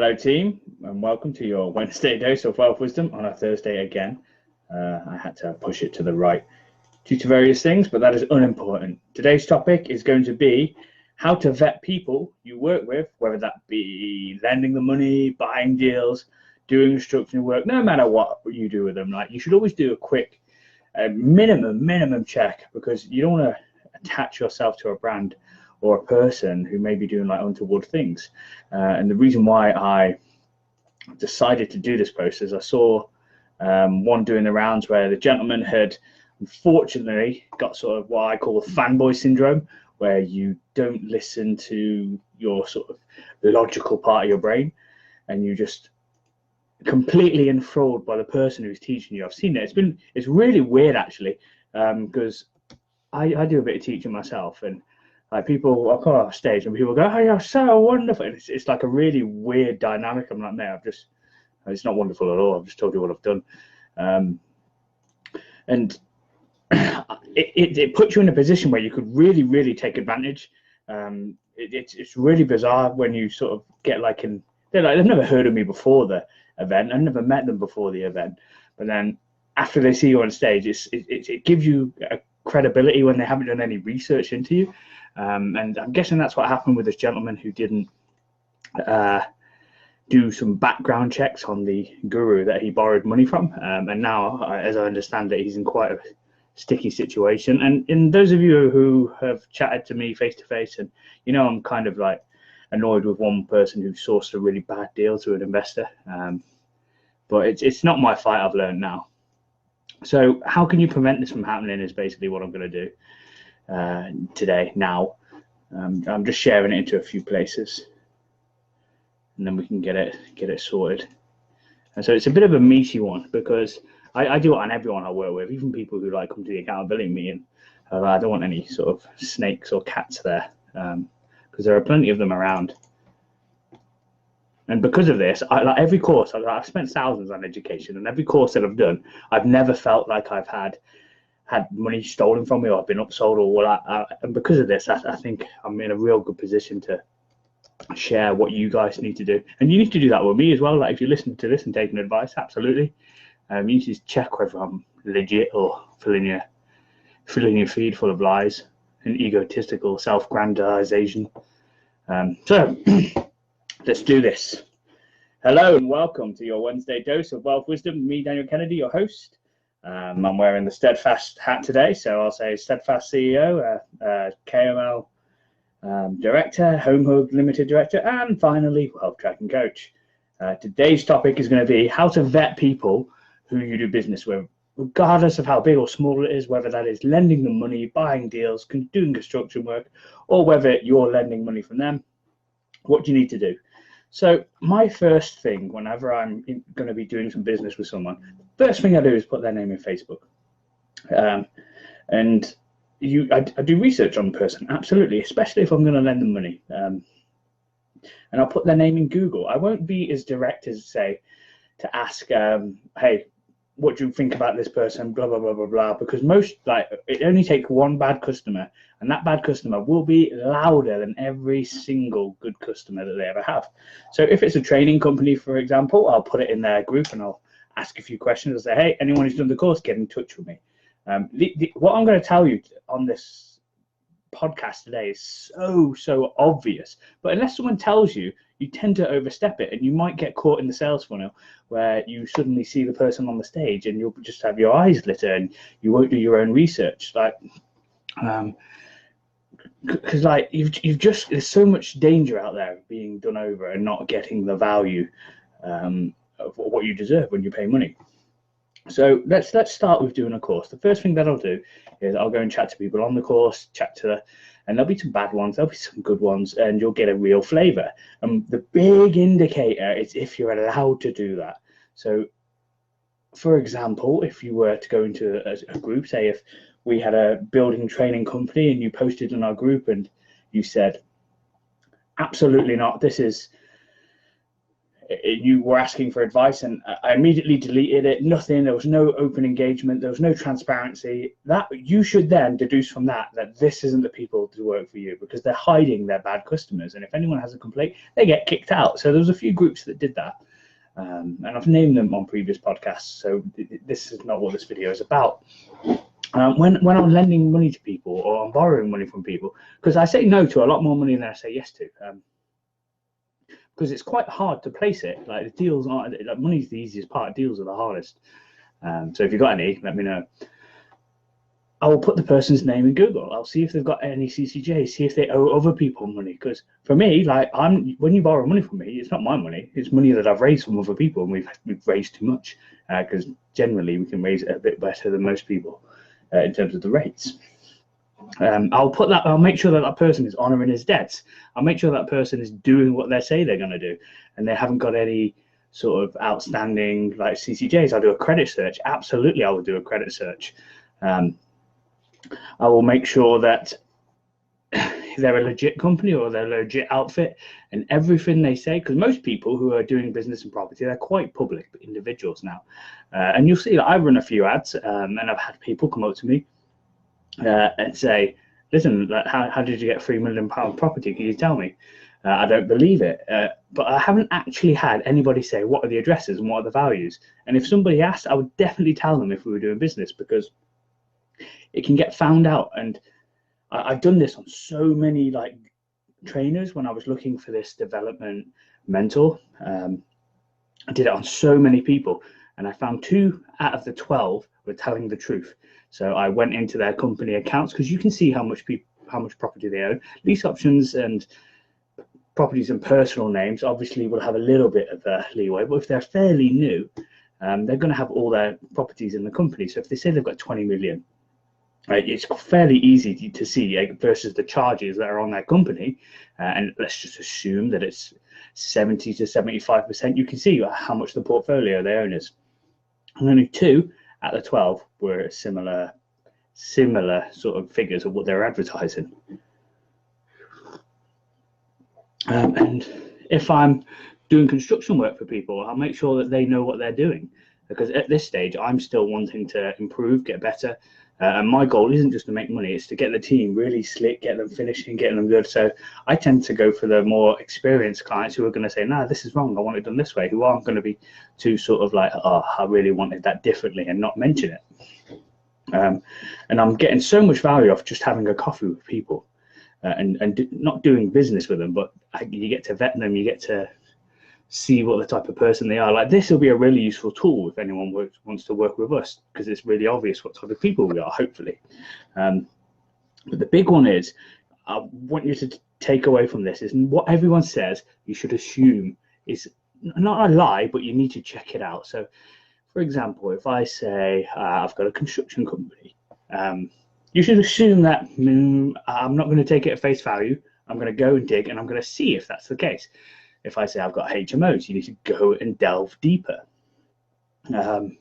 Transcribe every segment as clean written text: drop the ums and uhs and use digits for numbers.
Hello team, and welcome to your Wednesday dose of wealth wisdom on a Thursday again. I had to push it to the right due to various things, but that is unimportant. Today's topic is going to be how to vet people you work with, whether that be lending the money, buying deals, doing instructional work, no matter what you do with them. Like, you should always do a quick minimum check, because you don't want to attach yourself to a brand or a person who may be doing like untoward things. And the reason why I decided to do this post is I saw one doing the rounds where the gentleman had unfortunately got sort of what I call the fanboy syndrome, where you don't listen to your sort of logical part of your brain and you just completely enthralled by the person who's teaching you. I've seen it. It's really weird actually, because I do a bit of teaching myself, and like people, I'll come off stage and people go, "Oh, you're so wonderful." And it's like a really weird dynamic. I'm like, no, it's not wonderful at all. I've just told you what I've done. And it puts you in a position where you could really take advantage. It's really bizarre when you sort of get they've never heard of me before the event. I've never met them before the event. But then after they see you on stage, it gives you a credibility when they haven't done any research into you. And I'm guessing that's what happened with this gentleman who didn't do some background checks on the guru that he borrowed money from. And now, as I understand it, he's in quite a sticky situation. And in those of you who have chatted to me face to face, and I'm kind of like annoyed with one person who sourced a really bad deal to an investor. But it's not my fight, I've learned now. So how can you prevent this from happening is basically what I'm going to do today. Now I'm just sharing it into a few places, and then we can get it sorted. And so it's a bit of a meaty one, because I do it on everyone I work with, even people who like come to the accountability meeting. I don't want any sort of snakes or cats there, because there are plenty of them around. And because of this, like every course, I've spent thousands on education, and every course that I've done, I've never felt like I've had money stolen from me, or I've been upsold, or and because of this, I think I'm in a real good position to share what you guys need to do. And you need to do that with me as well. Like, if you listen to this and taking advice, absolutely. You need to check whether I'm legit or filling your feed full of lies and egotistical self-grandization. So let's do this. Hello and welcome to your Wednesday dose of wealth wisdom. Me, Daniel Kennedy, your host. I'm wearing the Steadfast hat today, so I'll say Steadfast CEO, KML Director, Home Hub Limited Director, and finally, Wealth Tracking Coach. Today's topic is going to be how to vet people who you do business with, regardless of how big or small it is, whether that is lending them money, buying deals, doing construction work, or whether you're lending money from them. What do you need to do? So my first thing, whenever I'm going to be doing some business with someone, first thing I do is put their name in Facebook. And I do research on the person, absolutely, especially if I'm going to lend them money. And I'll put their name in Google. I won't be as direct as, say, to ask, hey, what do you think about this person, blah, blah, blah, blah, blah, because it only takes one bad customer, and that bad customer will be louder than every single good customer that they ever have. So if it's a training company, for example, I'll put it in their group and I'll ask a few questions. I'll say, hey, anyone who's done the course, get in touch with me. What I'm going to tell you on this podcast today is so obvious, but unless someone tells you, you tend to overstep it, and you might get caught in the sales funnel where you suddenly see the person on the stage and you'll just have your eyes lit and you won't do your own research. Because there's so much danger out there being done over and not getting the value of what you deserve when you pay money. So let's start with doing a course. The first thing that I'll do is I'll go and chat to people on the course, and there'll be some bad ones, there'll be some good ones, and you'll get a real flavor. And the big indicator is if you're allowed to do that. So, for example, if you were to go into a group, say if we had a building training company and you posted in our group and you said, absolutely not, this is you were asking for advice, and I immediately deleted it. Nothing. There was no open engagement. There was no transparency. That you should then deduce from that this isn't the people to work for you, because they're hiding their bad customers. And if anyone has a complaint, they get kicked out. So there was a few groups that did that, and I've named them on previous podcasts. So this is not what this video is about. When I'm lending money to people or I'm borrowing money from people, because I say no to a lot more money than I say yes to. Because it's quite hard to place it. Like, the deals aren't, like, money's the easiest part, deals are the hardest. So if you've got any, let me know. I will put the person's name in Google. I'll see if they've got any CCJs, see if they owe other people money. Because for me, like, when you borrow money from me, it's not my money. It's money that I've raised from other people, and we've raised too much. Because generally we can raise it a bit better than most people in terms of the rates. I'll make sure that person is honoring his debts. I'll make sure that person is doing what they say they're going to do, and they haven't got any sort of outstanding, like, CCJs. I'll do a credit search. Absolutely, I will do a credit search. I will make sure that they're a legit company or they're a legit outfit, and everything they say, because most people who are doing business and property, they're quite public individuals now. And you'll see that I run a few ads, and I've had people come up to me and say, listen, how did you get £3 million property? Can you tell me? I don't believe it. But I haven't actually had anybody say, what are the addresses and what are the values? And if somebody asked, I would definitely tell them if we were doing business, because it can get found out. And I've done this on so many, like, trainers. When I was looking for this development mentor, I did it on so many people, and I found 2 out of the 12 were telling the truth. So I went into their company accounts, because you can see how much property they own. Lease options and properties and personal names obviously will have a little bit of leeway, but if they're fairly new, they're going to have all their properties in the company. So if they say they've got 20 million, right, it's fairly easy to see versus the charges that are on their company. And let's just assume that it's 70 to 75%. You can see how much the portfolio they own is. And only 2 at the 12 were similar sort of figures of what they're advertising. And if I'm doing construction work for people, I'll make sure that they know what they're doing, because at this stage I'm still wanting to improve, get better, and my goal isn't just to make money, it's to get the team really slick, get them finishing, getting them good. So I tend to go for the more experienced clients who are going to say, no, this is wrong, I want it done this way, who aren't going to be too sort of like, oh, I really wanted that differently, and not mention it. And I'm getting so much value off just having a coffee with people, and not doing business with them, but you get to vet them, you get to see what the type of person they are. Like, this will be a really useful tool if anyone wants to work with us, because it's really obvious what type of people we are, hopefully. But the big one is, I want you to take away from this is what everyone says you should assume is not a lie, but you need to check it out. So, for example, if I say I've got a construction company, you should assume that I'm not going to take it at face value. I'm going to go and dig, and I'm going to see if that's the case. If I say I've got HMOs, you need to go and delve deeper. And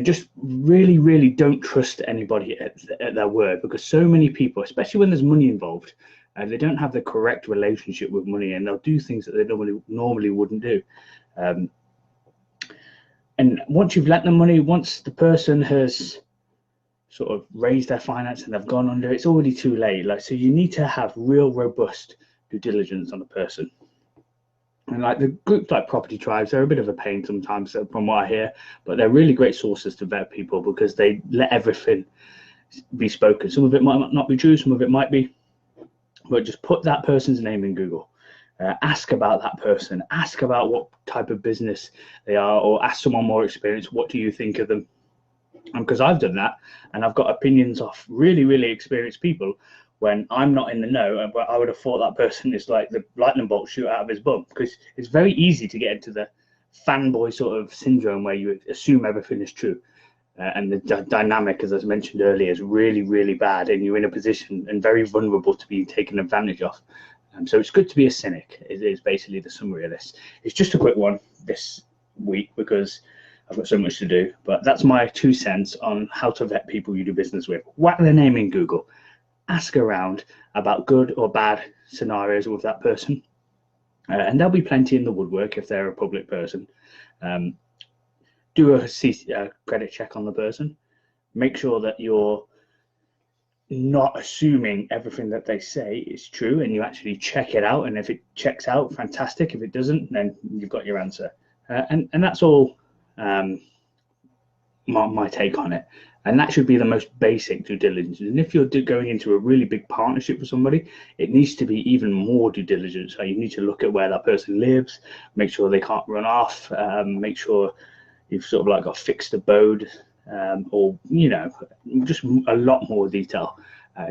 just really, really don't trust anybody at their word, because so many people, especially when there's money involved, they don't have the correct relationship with money, and they'll do things that they normally wouldn't do. And once you've lent them money, once the person has sort of raised their finance and they've gone under, it's already too late. Like, so you need to have real robust due diligence on a person. And like the groups like Property Tribes, they're a bit of a pain sometimes from what I hear, but they're really great sources to vet people, because they let everything be spoken. Some of it might not be true, some of it might be, but just put that person's name in Google. Ask about that person, ask about what type of business they are, or ask someone more experienced, what do you think of them? Because I've done that, and I've got opinions off really, really experienced people when I'm not in the know, but I would have thought that person is like the lightning bolt shoot out of his bum, because it's very easy to get into the fanboy sort of syndrome where you assume everything is true. And the dynamic, as I mentioned earlier, is really, really bad, and you're in a position and very vulnerable to be taken advantage of. So it's good to be a cynic, is basically the summary of this. It's just a quick one this week because I've got so much to do, but that's my 2 cents on how to vet people you do business with. Whack their name in Google. Ask around about good or bad scenarios with that person. and there'll be plenty in the woodwork if they're a public person. Do a credit check on the person. Make sure that you're not assuming everything that they say is true, and you actually check it out. And if it checks out, fantastic. If it doesn't, then you've got your answer. And that's all my take on it. And that should be the most basic due diligence. And if you're going into a really big partnership with somebody, it needs to be even more due diligence. So you need to look at where that person lives, make sure they can't run off, make sure you've sort of like got fixed abode, or, you know, just a lot more detail.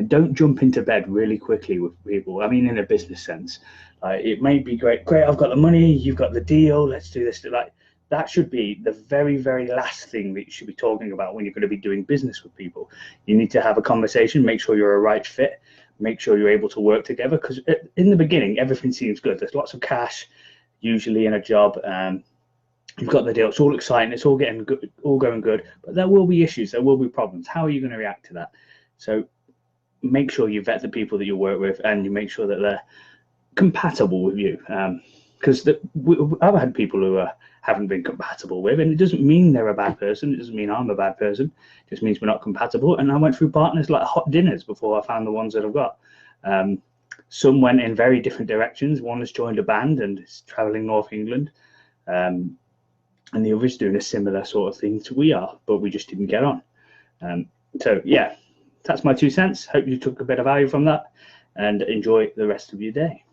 Don't jump into bed really quickly with people. I mean, in a business sense, it may be great. I've got the money, you've got the deal, let's do this. Like, that should be the very, very last thing that you should be talking about when you're going to be doing business with people. You need to have a conversation, make sure you're a right fit, make sure you're able to work together. Because in the beginning, everything seems good. There's lots of cash, usually in a job. You've got the deal. It's all exciting. It's all getting good, all going good. But there will be issues. There will be problems. How are you going to react to that? So make sure you vet the people that you work with, and you make sure that they're compatible with you. Because I've had people who haven't been compatible with, and it doesn't mean they're a bad person. It doesn't mean I'm a bad person. It just means we're not compatible. And I went through partners like hot dinners before I found the ones that I've got. Some went in very different directions. One has joined a band and is traveling North England. And the other's doing a similar sort of thing to we are, but we just didn't get on. So yeah, that's my 2 cents. Hope you took a bit of value from that, and enjoy the rest of your day.